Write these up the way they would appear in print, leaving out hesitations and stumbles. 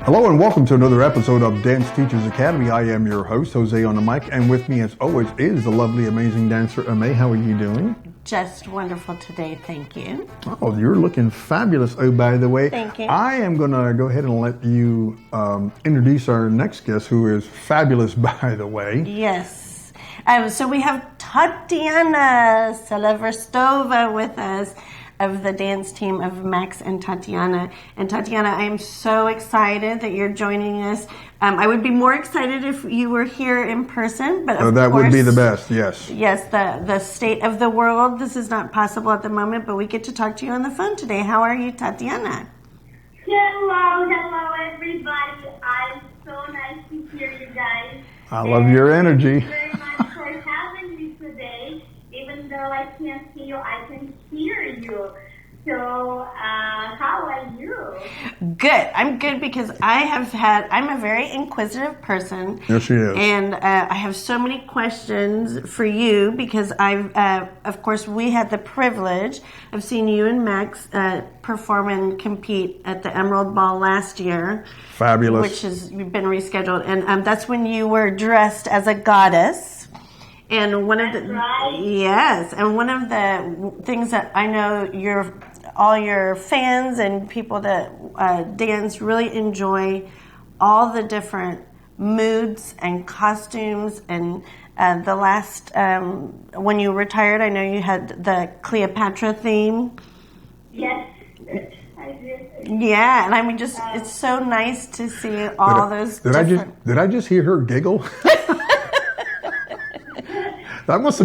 Hello and welcome to another episode of Dance Teachers Academy. I am your host, Jose on the mic, and with me as always is the lovely, amazing dancer, Ame. How are you doing? Just wonderful today, thank you. Oh, you're looking fabulous, oh, by the way. Thank you. I am going to go ahead and let you introduce our next guest, who is fabulous, by the way. Yes. So we have Tatiana Seliverstova with us, of the dance team of Max and Tatiana. And Tatiana, I am so excited that you're joining us. I would be more excited if you were here in person, but that would be the best, yes. Yes, the state of the world, this is not possible at the moment, but we get to talk to you on the phone today. How are you, Tatiana? Hello everybody. I'm so nice to hear you guys. I love your energy. Thank you very much for having me today. Even though I can't see you, I can hear you. So, how are you? Good. I'm good because I'm a very inquisitive person. Yes, she is. And I have so many questions for you because of course, we had the privilege of seeing you and Max perform and compete at the Emerald Ball last year. Fabulous. Which has been rescheduled. And that's when you were dressed as a goddess. And one of the things that I know all your fans and people that dance really enjoy all the different moods and costumes. And the last when you retired, I know you had the Cleopatra theme. Yes, I did. Yeah, and I mean, just it's so nice to see all those. Did I just hear her giggle? That must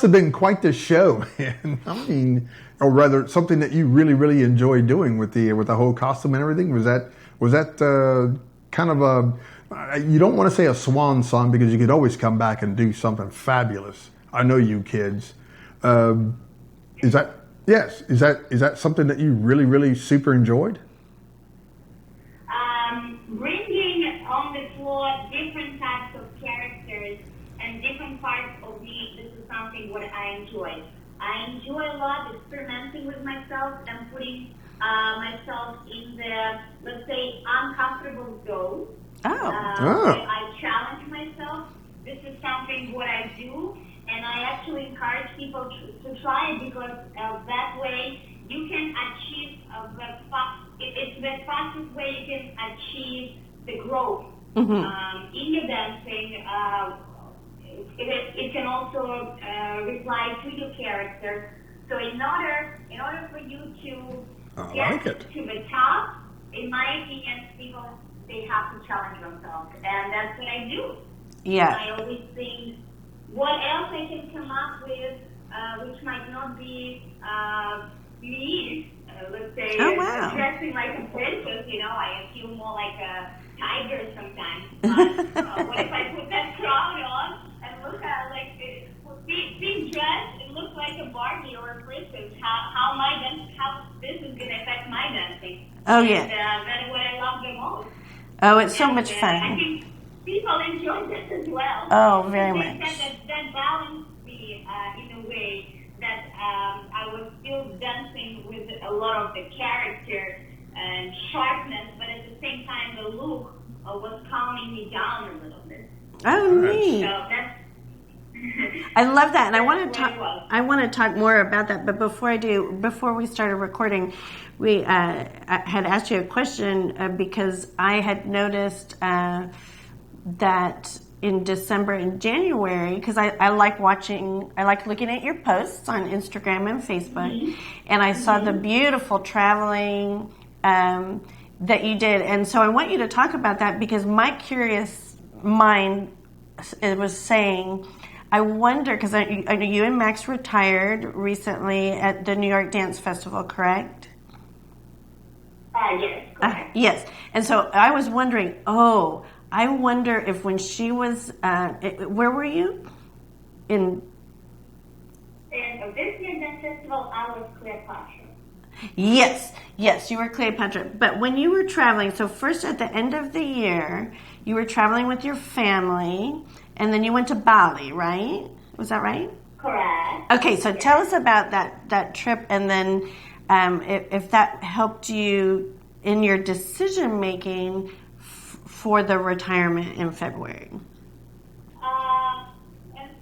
have been quite the show, man. I mean, or rather, something that you really, really enjoy doing with the whole costume and everything. Was that kind of a? You don't want to say a swan song because you could always come back and do something fabulous. I know you kids. Is that something that you really, really super enjoyed? Bringing on the floor different types of characters and different parts of me, this is something what I enjoy. I enjoy a lot experimenting with myself and putting myself in the, let's say, uncomfortable zone. I challenge myself. This is something what I do, and I actually encourage people to try it because that way you can achieve it's the fastest way you can achieve the growth in your dancing. It can also reply to your character. So in order for you to get to the top, in my opinion, people, they have to challenge themselves. And that's what I do. Yeah. I always think, what else I can come up with, which might not be me, let's say, dressing like a princess, I feel more like a tiger sometimes. But what if I put that crown on and look at being dressed and look like a Barbie or a princess? How this is going to affect my dancing? Oh yeah. And that's what I love the most. Oh, it's so much fun. I think people enjoy this as well. Oh, very much. That balanced me in a way that I was still dancing with a lot of the character and sharpness, but at the same time the look was calming me down a little bit. Oh, neat. So that's I love that, and I want to talk more about that. But before we started recording, I had asked you a question because I had noticed that in December and January, because I like looking at your posts on Instagram and Facebook, and I saw the beautiful traveling that you did, and so I want you to talk about that because my curious mind was saying, I wonder, because I know you and Max retired recently at the New York Dance Festival, correct? Yes. Correct. Yes. And so I was wondering, I wonder if when she was, where were you? In this year Dance Festival, I was Cleopatra. Yes, you were Cleopatra. But when you were traveling, so first at the end of the year, you were traveling with your family, and then you went to Bali, right? Was that right? Correct. Okay, so tell us about that trip, and then if that helped you in your decision making for the retirement in February?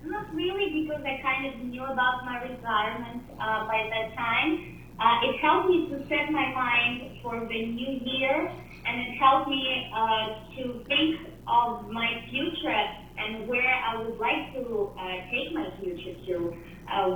Not really, because I kind of knew about my retirement by that time. It helped me to set my mind for the new year, and it helped me to think of my future and where I would like to take my future to.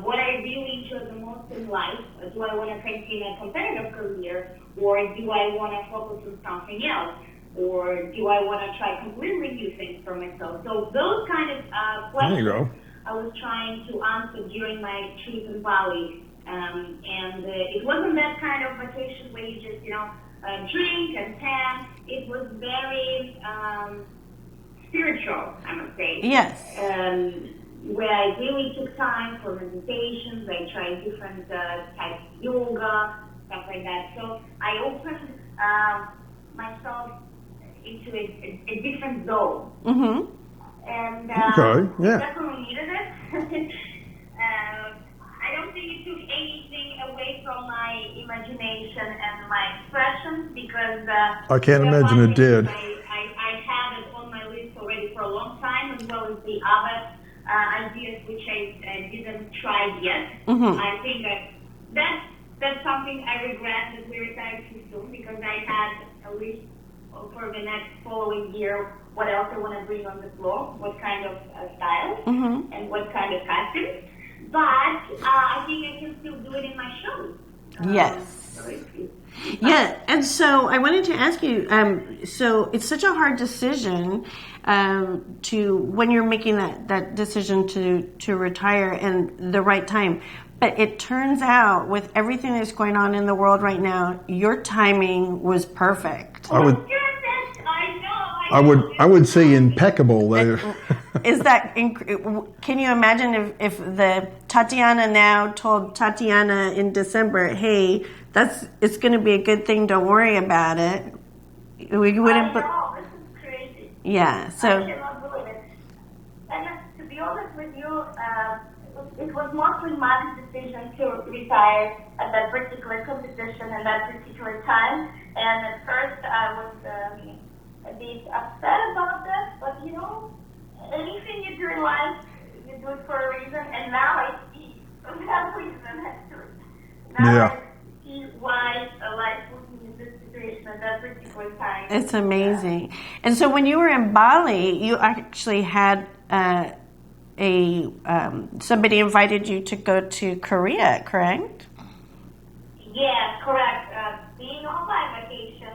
What I really enjoy the most in life. Do I want to continue a competitive career, or do I want to focus on something else? Or do I want to try completely new things for myself? So those kind of questions There you go. I was trying to answer during my trip in Bali. And it wasn't that kind of vacation where you just, drink and tan. It was very spiritual, I must say. Yes. Where I really took time for meditations. I tried different types of yoga, stuff like that. So I opened myself into a different zone. Mm-hmm. And Okay, yeah. definitely needed it. I don't think it took anything away from my imagination and my expressions, because I can't imagine it did. I had it on my list already for a long time, as well as the other ideas which I didn't try yet. Mm-hmm. I think that's something I regret, that we retired too soon, because I had a list for the next following year what else I want to bring on the floor, what kind of styles, Mm-hmm. and what kind of costumes. But I think I can still do it in my shows. Yes. Yeah, and so I wanted to ask you, so it's such a hard decision to, when you're making that decision to retire and the right time, but it turns out with everything that's going on in the world right now, your timing was perfect. I would say impeccable there. Is that, can you imagine if the Tatiana now told Tatiana in December, hey, it's going to be a good thing, don't worry about it. We wouldn't. I know, this is crazy. Yeah, so. I cannot believe it. And to be honest with you, it was mostly my decision to retire at that particular competition and that particular time. And at first I was a bit upset about that, but anything you do in life, you do it for a reason, and now I see that reason actually. Now I see why life put me in this situation at that particular time. It's amazing. And so when you were in Bali, you actually had somebody invited you to go to Korea, correct? Yes, correct. Being on my vacation,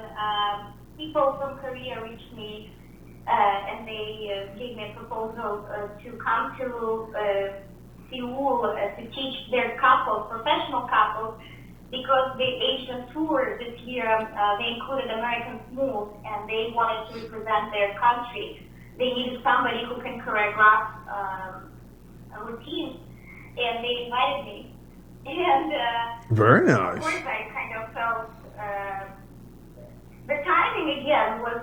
people from Korea reached me and they gave me a proposal to come to Seoul to teach their couples, professional couples, because the Asian tour this year, they included American Smooth, and they wanted to represent their country. They needed somebody who can choreograph routines, and they invited me. And very nice. Of course, I kind of felt the timing again was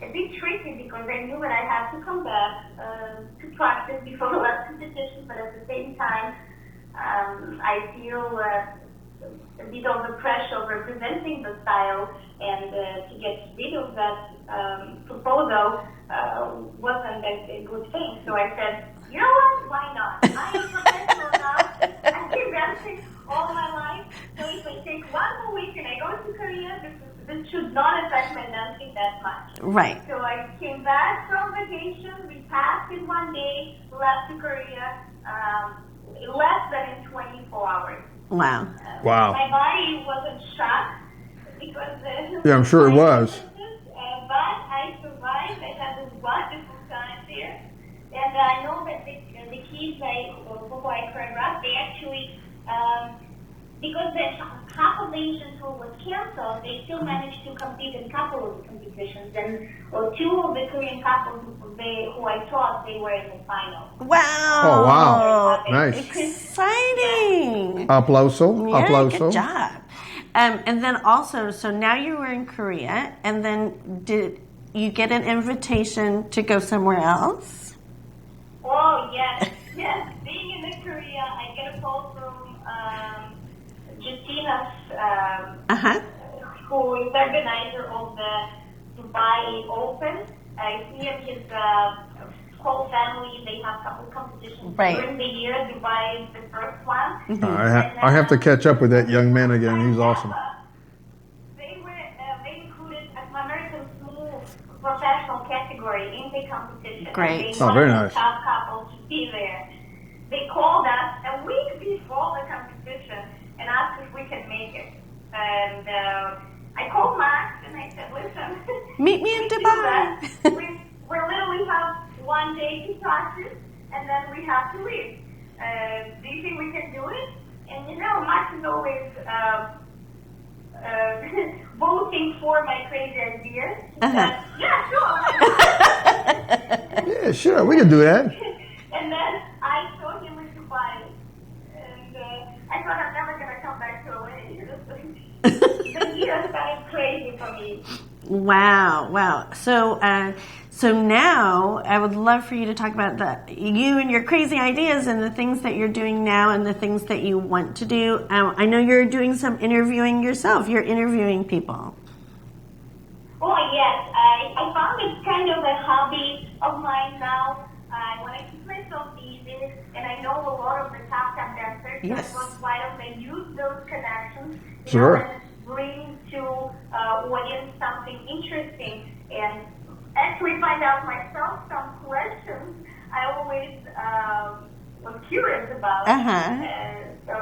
a bit tricky, because I knew that I had to come back to practice before the last competition, but at the same time, I feel a bit of the pressure of representing the style, and to get rid of that proposal wasn't a good thing. So I said, you know what, why not? I am professional now. I've been dancing all my life, so if I take one more week and I go to Korea, this should not affect my dancing that much. Right. So I came back from vacation, we passed in one day, left to Korea, less than in 24 hours. Wow. Wow. My body wasn't shocked, because yeah, I'm sure it was. But I survived. I had a wonderful time there. And I know that the kids who I choreographed, they actually, because half of the Asian tour was canceled, they still managed to compete in a couple of the competitions. And two of the Korean couples who I taught, they were in the final. Wow. Oh, wow. Nice. Exciting. Aplauso. Yeah, Aplauso. good job. And then also, so now you were in Korea, and then did you get an invitation to go somewhere else? Oh, yes. Yes. Being in Korea, I get a call from Justina, who is the organizer of the Dubai Open. He and his whole family, they have a couple competitions during the year. Dubai is the first one. Mm-hmm. I have to catch up with that young man again. He's awesome. They included American small professional category in the competition. Great. They very nice. The top couple to be there. They called us a week before the competition and asked if we can make it. And I called Max and I said, listen, meet me in Dubai. we literally have 1 day to practice and then we have to leave. Do you think we can do it? And Max is always voting for my crazy ideas. Yeah, sure. Yeah, sure, we can do that. And then I saw him in Dubai, and I thought I'm never going to come back to LA. The year started crazy for me. Wow. So now I would love for you to talk about you and your crazy ideas and the things that you're doing now and the things that you want to do. I know you're doing some interviewing yourself. You're interviewing people. Oh, yes. I found it kind of a hobby of mine now. I want to keep myself busy, and I know a lot of the top dancers. Yes. So why don't they use those connections? Sure. And bring to audience something interesting and actually find out myself some questions I always was curious about. So,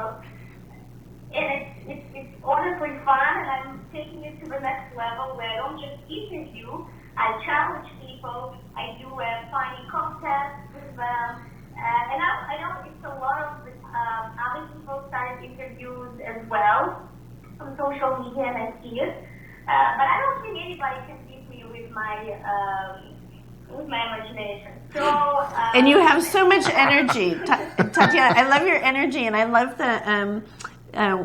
and it's honestly fun, and I'm taking it to the next level where I don't just interview, I challenge people, I do a funny contest with them, and I know it's a lot of other people started interviews as well on social media, and I see it, but I don't think anybody can beat me with my imagination. So, and you have so much energy, Tatiana. I love your energy, and I love the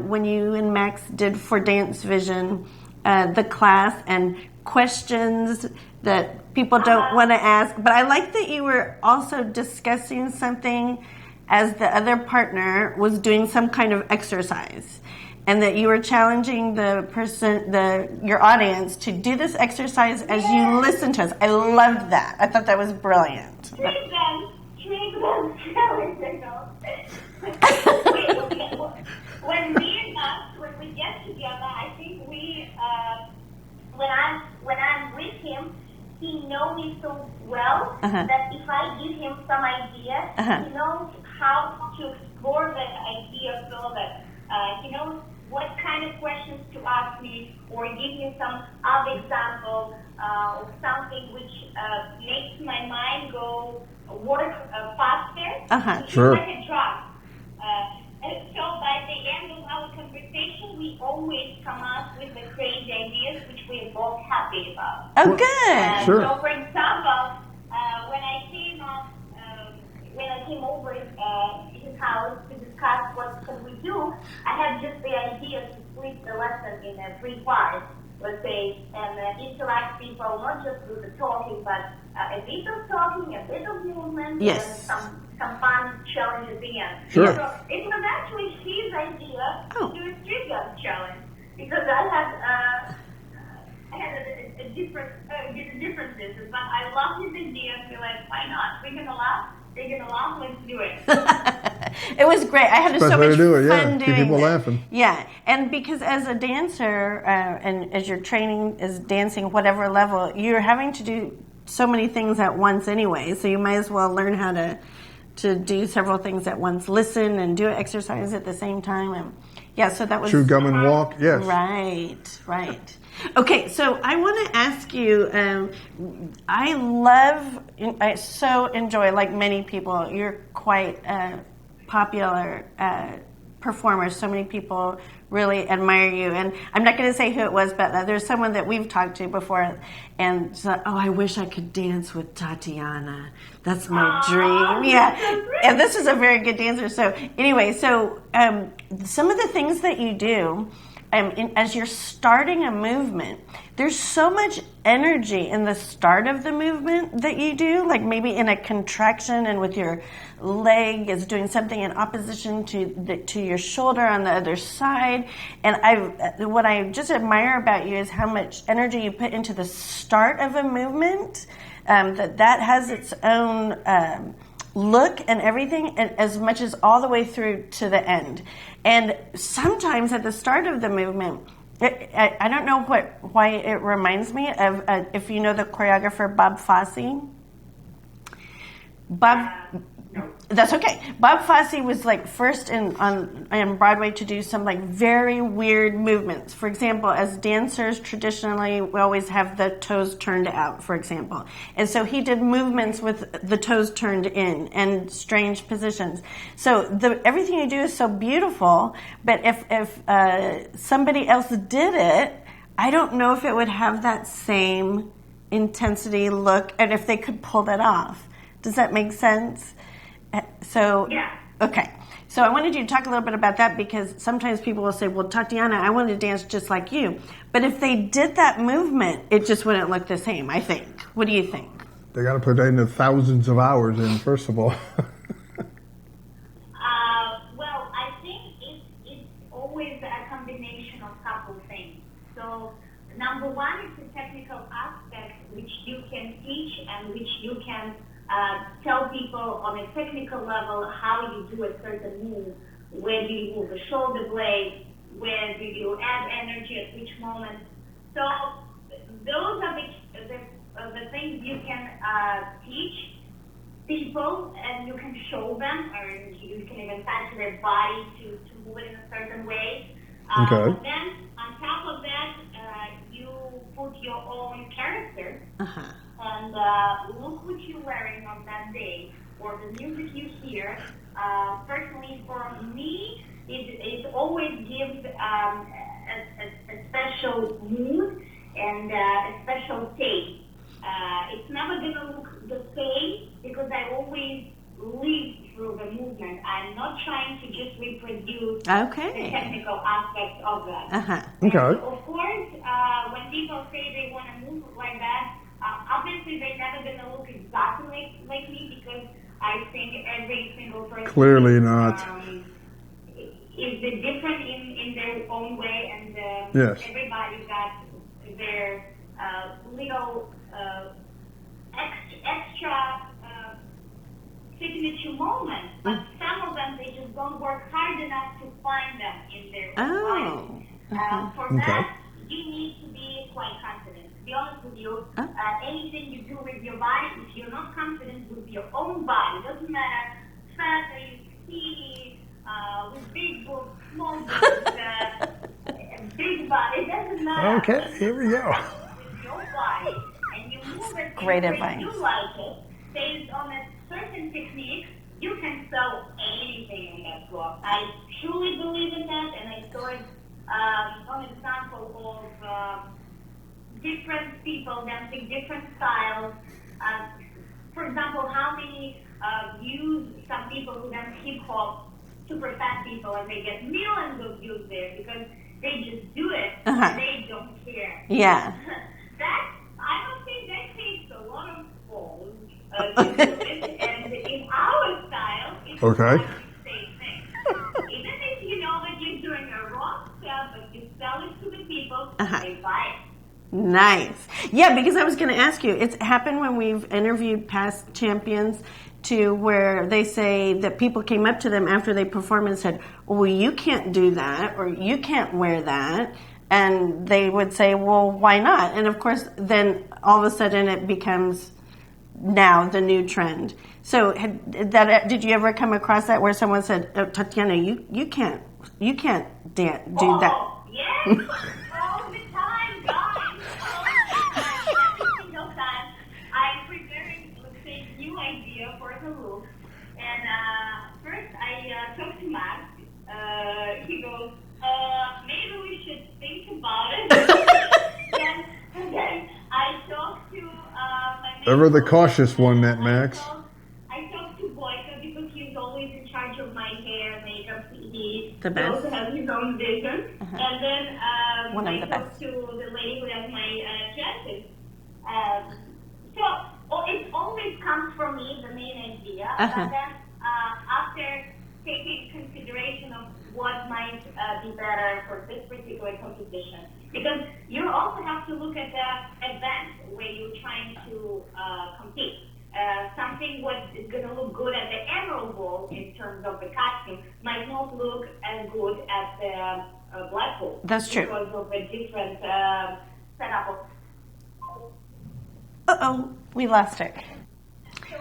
when you and Max did for Dance Vision, the class and questions that people don't want to ask. But I like that you were also discussing something as the other partner was doing some kind of exercise, and that you were challenging your audience to do this exercise as you listen to us. I loved that. I thought that was brilliant. Treat them challenge, when we get together, I think when I'm with him, he knows me so well that if I give him some idea, he knows how to explore that idea further. He knows what kind of questions to ask me, or give me some other example of something which makes my mind work faster. Sure. Like a drug. So by the end of our conversation, we always come up with the crazy ideas which we're both happy about. Oh, good. Sure. So, for example, when I came over his house to discuss what can we do, I had just the idea to split the lesson in 3 parts, let's say, and interact people, not just with the talking, but a bit of talking, a bit of movement, and some fun challenge at the end. Sure. So it was actually his idea to do a street dance challenge, because I had a different business, but I loved his idea and feel like, why not? We're gonna laugh, let's do it. It was great. I had so much fun doing Keep people laughing. Yeah, and because as a dancer, and as you're training as dancing, whatever level, you're having to do so many things at once anyway, so you might as well learn how to do several things at once, listen and do exercise at the same time. And so that was... Chew gum and walk, yes. Right. Okay, so I want to ask you, I so enjoy, like many people, you're quite a popular performer. So many people really admire you. And I'm not going to say who it was, but there's someone that we've talked to before, and said, I wish I could dance with Tatiana. That's my dream. Yeah. And this is a very good dancer. So anyway, some of the things that you do as you're starting a movement, there's so much energy in the start of the movement that you do, like maybe in a contraction and with your leg is doing something in opposition to your shoulder on the other side. And what I just admire about you is how much energy you put into the start of a movement, that has its own look and everything, and as much as all the way through to the end. And sometimes at the start of the movement, I don't know why it reminds me of, if you know the choreographer Bob Fosse. That's okay. Bob Fosse was like first on Broadway to do some like very weird movements. For example, as dancers, traditionally we always have the toes turned out, for example. And so he did movements with the toes turned in and strange positions. So everything you do is so beautiful, but if somebody else did it, I don't know if it would have that same intensity look and if they could pull that off. Does that make sense? So, yeah. Okay. So I wanted you to talk a little bit about that, because sometimes people will say, well, Tatiana, I want to dance just like you. But if they did that movement, it just wouldn't look the same, I think. What do you think? They got to put in the thousands of hours in, first of all. Well, I think it's always a combination of couple things. So, number one is the technical aspect, which you can teach and which you can tell people on a technical level how you do a certain move. Where do you move the shoulder blade? Where do you add energy at which moment? So those are the things you can teach people, and you can show them, or you can even touch their body to move it in a certain way. Okay. Then on top of that, you put your own character. Uh-huh. And look what you're wearing on that day, or the music you hear. Personally, for me, it always gives a special mood and a special taste. It's never going to look the same, because I always live through the movement. I'm not trying to just reproduce the technical aspects of that. Uh-huh. Okay. And of course, when people say they want to move like that, obviously they're never going to look exactly like me, because I think every single person Clearly not. is different in their own way, and Yes. everybody got their little extra signature moments, but some of them, they just don't work hard enough to find them in their own life. For that, you need to be quite confident. To be honest with you, anything you do with your body, if you're not confident with your own body, doesn't matter, fat, are you skinny, with big boobs, small boobs, big body, it doesn't matter. Okay, here we go. With your body, and you move it Great the way advice. you like it, based on a certain technique, you can sell anything on that floor. I truly believe in that, and I saw it an example of different people dancing different styles. For example, how many views some people who dance hip hop, super fat people, and they get millions of views there because they just do it. And they don't care. Yeah. I don't think that takes a lot of balls to do it. And in our style, it's Okay. the same thing. Even if you know that you're doing a wrong step, but you sell it to the people, they buy it. Nice. Yeah, because I was going to ask you, it's happened when we've interviewed past champions to where they say that people came up to them after they performed and said, well, you can't do that, or you can't wear that. And they would say, well, why not? And of course, then all of a sudden it becomes now the new trend. So did you ever come across that where someone said, oh, Tatiana, you can't do that? Oh, yes. All the time, guys. Every single time I'm preparing, let's say, new idea for the look. And first I talked to Max. He goes, maybe we should think about it. then I talked to my Ever the cautious one, that Max. I talked to Boyka because he's always in charge of my hair, makeup. He The best. also has his own vision. And then One of I the talked best. to the lady who does my dresses. It always comes from me, the main idea, but then after taking consideration of what might be better for this particular competition, because you also have to look at the event where you're trying to compete. Something what is going to look good at the Emerald Bowl in terms of the costume might not look as good at the Black Bowl. That's true. Because of a different setup. Uh-oh, we lost it. So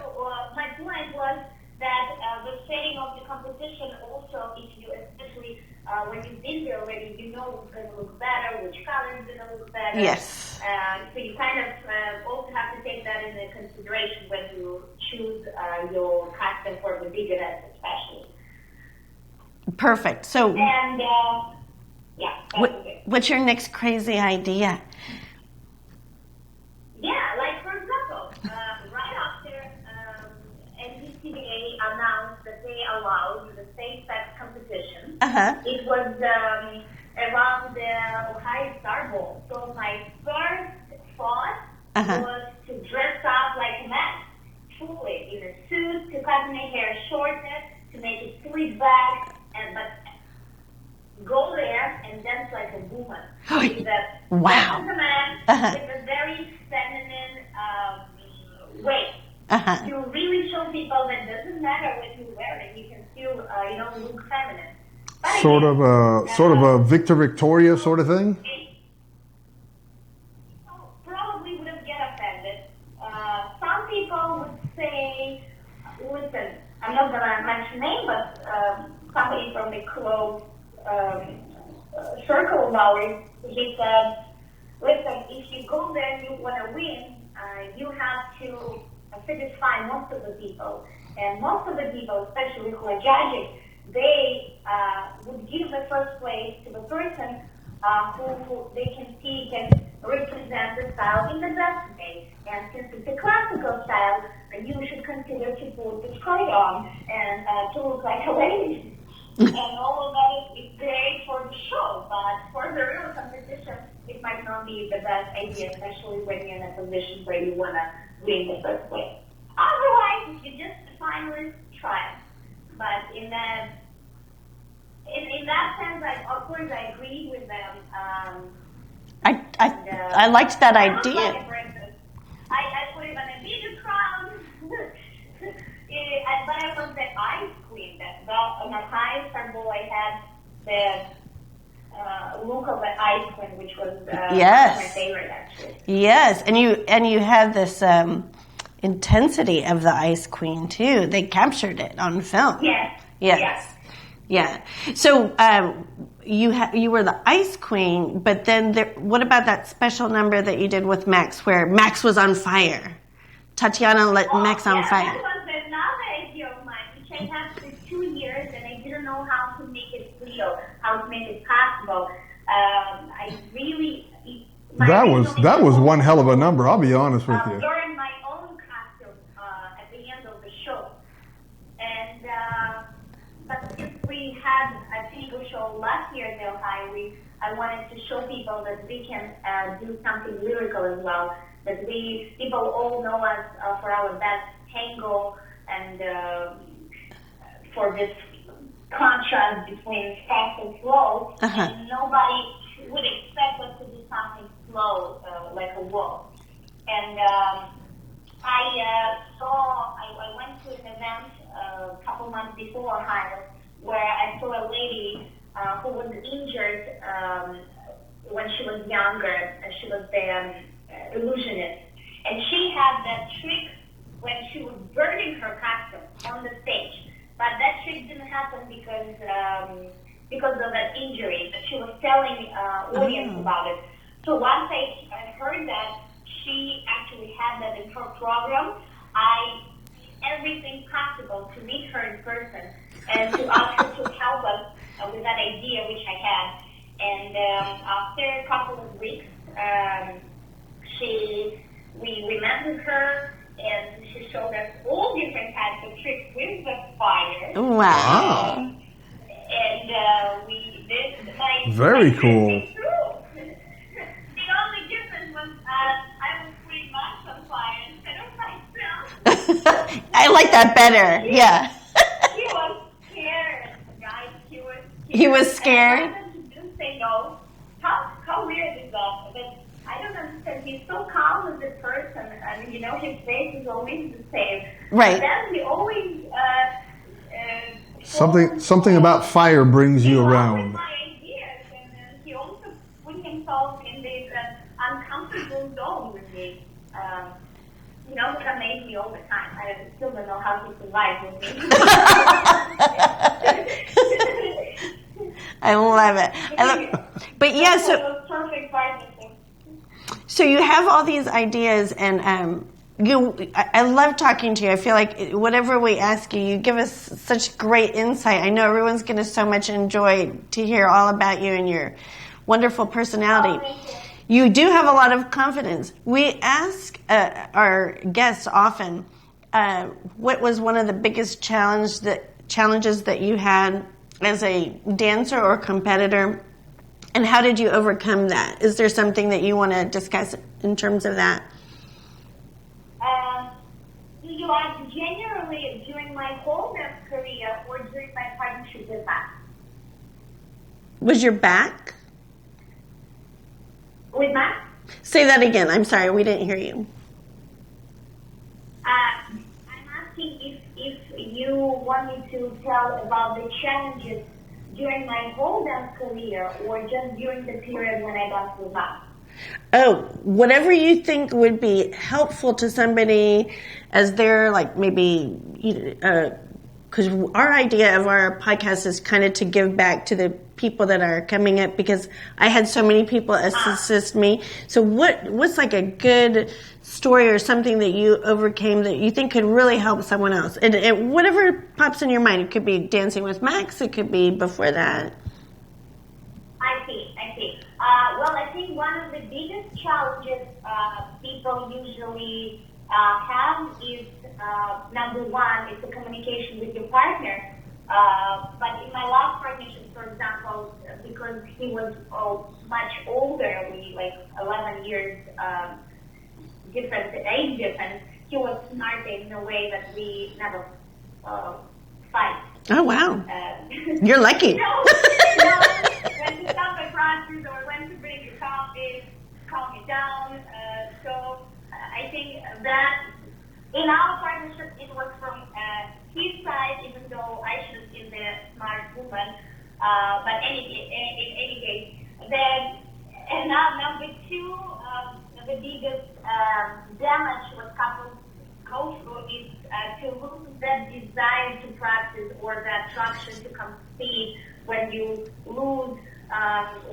my point was that the setting of the competition also, if you especially when you've been there already, you know what's going to look better, which color is going to look better. Yes. So you kind of also have to take that into consideration when you choose your costume for the big events, especially. Perfect. So, And yeah, that's it. what's your next crazy idea? Yeah, like for example, right after NBCBA announced that they allowed the same-sex competition, it was around the Ohio Star Bowl. So my first thought was to dress up like a man, fully in a suit, to cut my hair shorter, to make it slick back, but go there and dance like a woman. Wow. As a man with a very feminine way. To really show people that it doesn't matter what you're wearing, you can still, look feminine. But Sort of a Victor Victoria sort of thing? Probably wouldn't get offended. Some people would say, listen, I'm not going to mention name, but somebody from the close circle of ours, he said, listen, if you go there and you want to win, you have to satisfy most of the people. And most of the people, especially who are judging, they would give the first place to the person who they can see can represent the style in the best way. And since it's a classical style, you should consider to put the skirt on and to look like a lady. And all of that is great for the show, but for the real competition, it might not be the best idea, especially when you're in a position where you want to win the first place. Otherwise, if you're just a finalist, try it. But in that sense, of course, I agree with them. I liked that idea. I put it on a bigger crowd. But I was the ice queen. On the highest Bowl, I had the look of the ice queen, which was my favorite, actually. Yes, and you had this intensity of the Ice Queen too. They captured it on film. Yes. Yeah. So you were the Ice Queen, but then what about that special number that you did with Max, where Max was on fire? Tatiana lit Max on fire. That was another idea of mine, which I had for 2 years, and I didn't know how to make it real, how to make it possible. I really. That was one hell of a number. I'll be honest with you. During my own costume at the end of the show, and but since we had a single show last year in Ohio, I wanted to show people that we can do something lyrical as well. That people all know us for our best tango and for this contrast between fast and slow. And nobody would expect us to do something slow, like a walk. And I went to an event a couple months before Ohio where I saw a lady who was injured when she was younger. She was the illusionist. And she had that trick when she was burning her costume on the stage. But that trick didn't happen because of that injury. She was telling audience about it. So once I heard that she actually had that in her program, I did everything possible to meet her in person and to ask her to help us with that idea which I had. And after a couple of weeks, we met with her, and she showed us all different types of tricks with the fire. Wow. Very cool. It's true. The only difference was I was putting Max on fire instead of myself. I like that better. Yeah. He was scared, guys. He was scared? And I wanted to just say no. How weird is that? But I don't understand. He's so calm as a person, and you know his face is always the same. Right. But then he always Something about fire brings you around. my ideas, and he also put himself in this uncomfortable zone with me. You know, that amazes me all the time. I still don't know how he survived with me. I love it. But yeah, so Perfect partnership. So you have all these ideas, and I love talking to you. I feel like whatever we ask you, you give us such great insight. I know everyone's going to so much enjoy to hear all about you and your wonderful personality. You do have a lot of confidence. We ask our guests often, what was one of the biggest challenges that you had as a dancer or competitor, and how did you overcome that? Is there something that you want to discuss in terms of that? You are generally during my whole dance career or during my partnership with Max? Was your back? With Max? Say that again. I'm sorry, we didn't hear you. I'm asking if you want me to tell about the challenges during my whole dance career or just during the period when I danced with Max. Oh, whatever you think would be helpful to somebody as they're like maybe, because our idea of our podcast is kind of to give back to the people that are coming up, because I had so many people assist me. So what's like a good story or something that you overcame that you think could really help someone else? And whatever pops in your mind. It could be dancing with Max. It could be before that. I see. Well, I think one of the biggest challenges people usually have is, number one, is the communication with your partner. But in my last partnership, for example, because he was much older, we like 11 years age difference, he was smart in a way that we never fight. Oh, wow. You're lucky. No, when to stop at practice or when to bring your coffee, calm me down. So I think that in our partnership, it was from his side, even though I should have been the smart woman. But in any case, then and now number two, the biggest damage what couples go through is to lose that desire to practice or that attraction to compete when you lose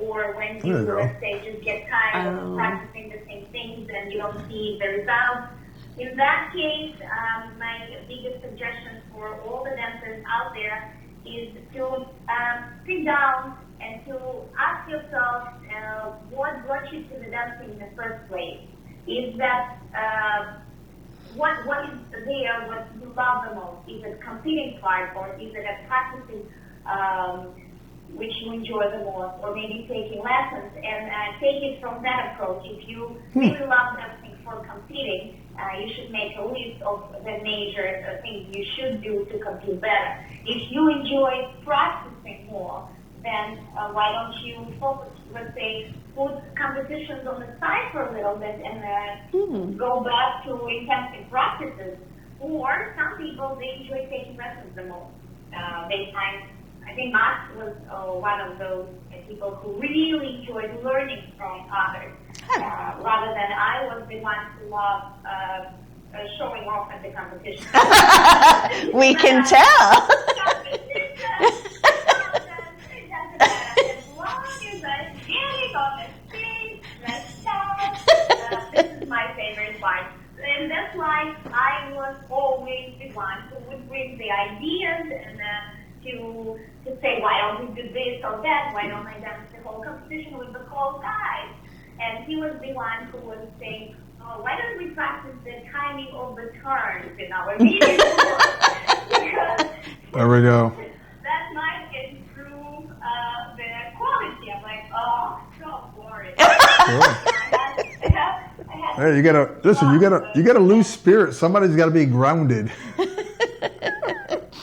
or when you, let's say, just get tired of practicing the same things and you don't see the results. In that case, my biggest suggestion for all the dancers out there is to sit down and to ask yourself what brought you to the dancing in the first place. Is that what is there, what you love the most? Is it competing part or is it a practicing which you enjoy the most, or maybe taking lessons and take it from that approach. If you really love dancing for competing, you should make a list of the major things you should do to compete better. If you enjoy practicing more, then why don't you focus, let's say, put competitions on the side for a little bit and go back to intensive practices. Or some people, they enjoy taking lessons the most. They find, I think Max was one of those people who really enjoyed learning from others, rather than I was the one who loved showing off at the competition. We can tell. This is my favorite part. And that's why I was always the one who would bring the ideas and to say, why don't we do this or that? Why don't I dance the whole competition with the whole guys? And he was the one who was saying, why don't we practice the timing of the turns in our meetings? Because there we go. that might improve the quality. astrology. I'm like, oh, so boring. Hey, you gotta listen. You gotta lose spirit. Somebody's got to be grounded.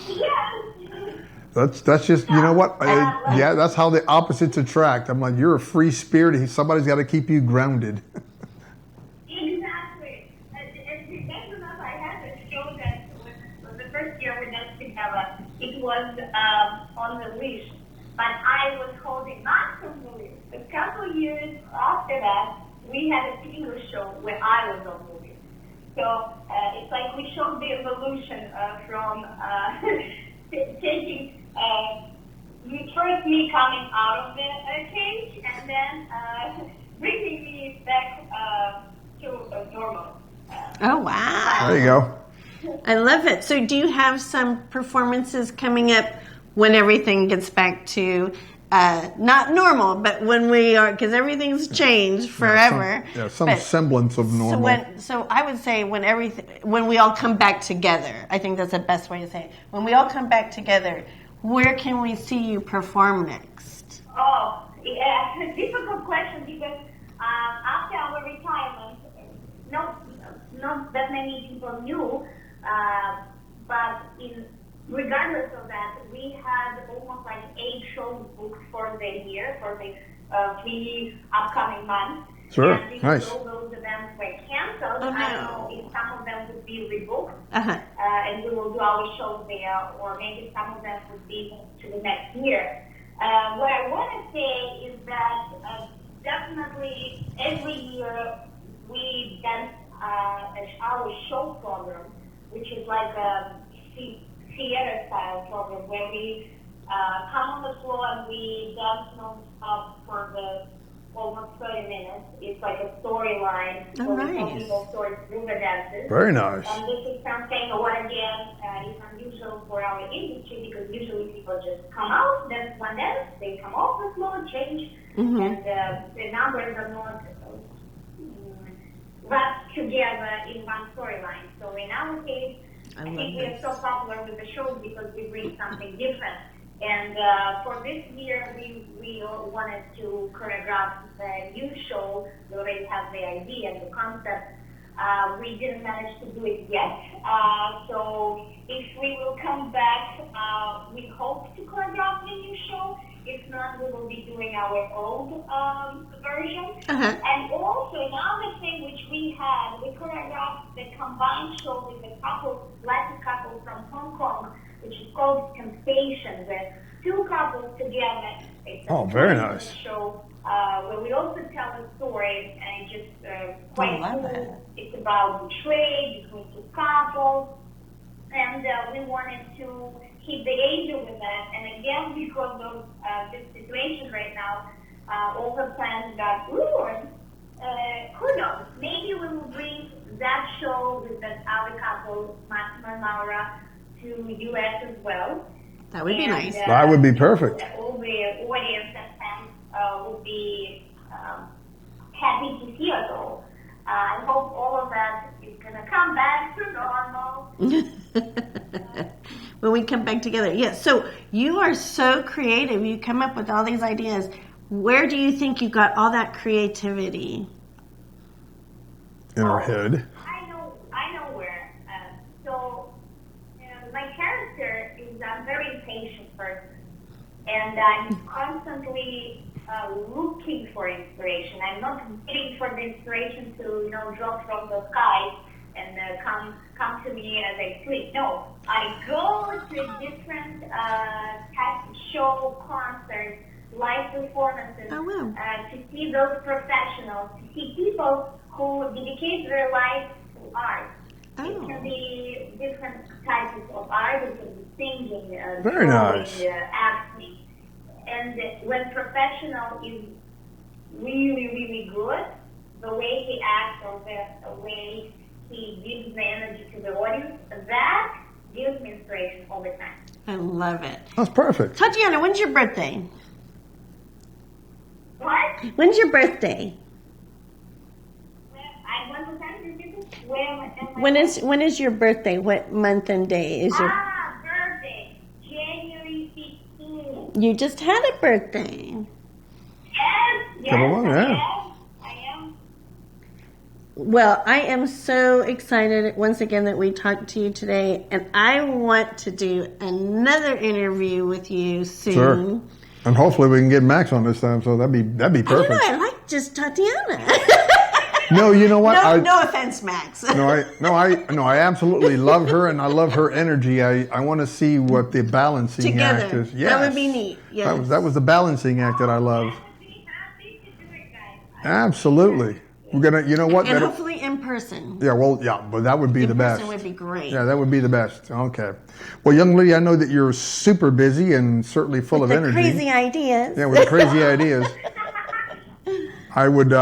Yes. That's just, you know what? Yeah, that's how the opposites attract. I'm like, you're a free spirit. Somebody's got to keep you grounded. Exactly. And enough, I had a show that was the first year we danced together. It was on the leash, but I was holding not from the leash. A couple of years after that, we had a single show where I was on the leash. So it's like we showed the evolution from taking first me coming out of the cage and then bringing me back to normal. Oh, wow. There you go. I love it. So do you have some performances coming up when everything gets back to not normal, but when we are, because everything's changed forever. Some semblance of normal. So I would say when we all come back together, I think that's the best way to say it. When we all come back together, where can we see you perform next? Oh, yeah, a difficult question because after our retirement, not that many people knew, but regardless of that, we had almost like 8 shows booked for the year, for the 3 upcoming months. Sure, and because all those events were canceled, Oh, no. I don't know if some of them would be rebooked, Uh-huh. and we will do our shows there, or maybe some of them would be to the next year. What I want to say is that definitely every year we dance our show program, which is like a theater style program where we come on the floor and we dance non-stop for the almost 30 minutes. It's like a storyline. Oh, where we tell nice. people stories through the dances. Very nice. And this is something, what again, is unusual for our industry because usually people just come out, dance one dance, they come off the floor, change, and the numbers are not wrapped together in one storyline. So in our case, I think we are so popular with the shows because we bring something different. And for this year, we wanted to choreograph the new show. We already have the idea and the concept. We didn't manage to do it yet. So if we will come back, we hope to choreograph the new show. If not, we will be doing our old version. Uh-huh. And also another thing which we had, we choreographed the combined show with a Latin couple from Hong Kong, which is called Temptation, where 2 couples together. It's a very nice. show where we also tell a story, and it's just quite cool. It. It's about betrayal between 2 couples, and we wanted to keep the angel with that. And again, because of this situation right now, all the plans got ruined. Who knows? Maybe we will bring that show with that other couple, Massimo and Laura, to U.S. as well. That would be nice. That would be perfect. All the audience and fans would be happy to see us all. I hope all of that is going to come back to normal. When we come back together. Yes. So you are so creative. You come up with all these ideas. Where do you think you got all that creativity? In our head. I know where. So my character is a very patient person, and I'm constantly looking for inspiration. I'm not waiting for the inspiration to drop from the sky and come to me as I sleep. No, I go to different types of show, concerts, live performances, to see those professionals, to see people who dedicate their life to art. It can be different types of art. It can be singing, Very nice. acting. And when professional is really, really good, the way he acts or the way he gives the energy to the audience, that gives me inspiration all the time. I love it. That's perfect. Tatiana, when's your birthday? What? When's your birthday? I want to thank you. When is your birthday? What month and day is your? Birthday, January 15th. You just had a birthday. Yes, Come on, yeah. I am. Well, I am so excited once again that we talked to you today, and I want to do another interview with you soon. Sure. And hopefully we can get Max on this time, so that'd be I don't perfect. know, I like just Tatiana. No, you know what? No offense, Max. I absolutely love her, and I love her energy. I want to see what the balancing act Together. is. Yes. That would be neat. Yes. That was the balancing act that I love. I would be happy to do it, guys. Absolutely. We're gonna, you know what? And hopefully in person. Yeah, well, yeah, but that would be In the best. person would be great. Yeah, that would be the best. Okay. Well, young lady, I know that you're super busy and certainly full of The energy. crazy ideas. Yeah, with the crazy ideas. I would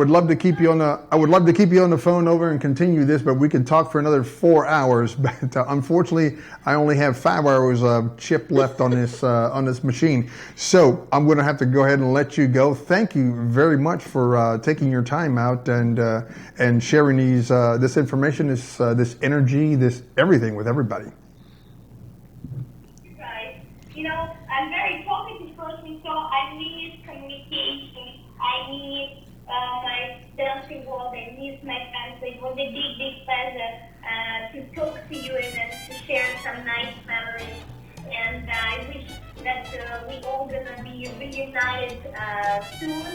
love to keep you on the phone over and continue this, but we could talk for another 4 hours. But unfortunately, I only have 5 hours of chip left on this machine. So I'm going to have to go ahead and let you go. Thank you very much for taking your time out and sharing this information, this energy, this everything with everybody. Right. You know, I'm very talkative person, so I need communication. I need my dancing world. I miss my friends. It was a big, big pleasure to talk to you and to share some nice memories. And I wish that we all gonna be reunited soon.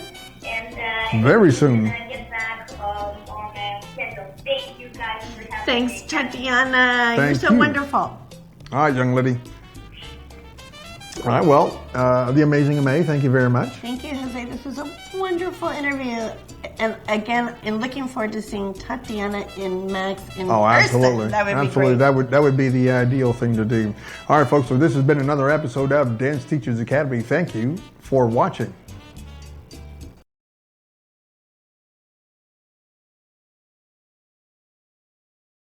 And Very soon. Get back on a schedule. Thank you guys for having Thanks, me. Tatiana. Thank You're so you. wonderful. All right, young lady. All right, well, the amazing May, thank you very much. Thank you, Jose. This was a wonderful interview. And again, and looking forward to seeing Tatiana and Max in Oh, person. absolutely. That would absolutely. be great. That would be the ideal thing to do. All right, folks, so this has been another episode of Dance Teachers Academy. Thank you for watching.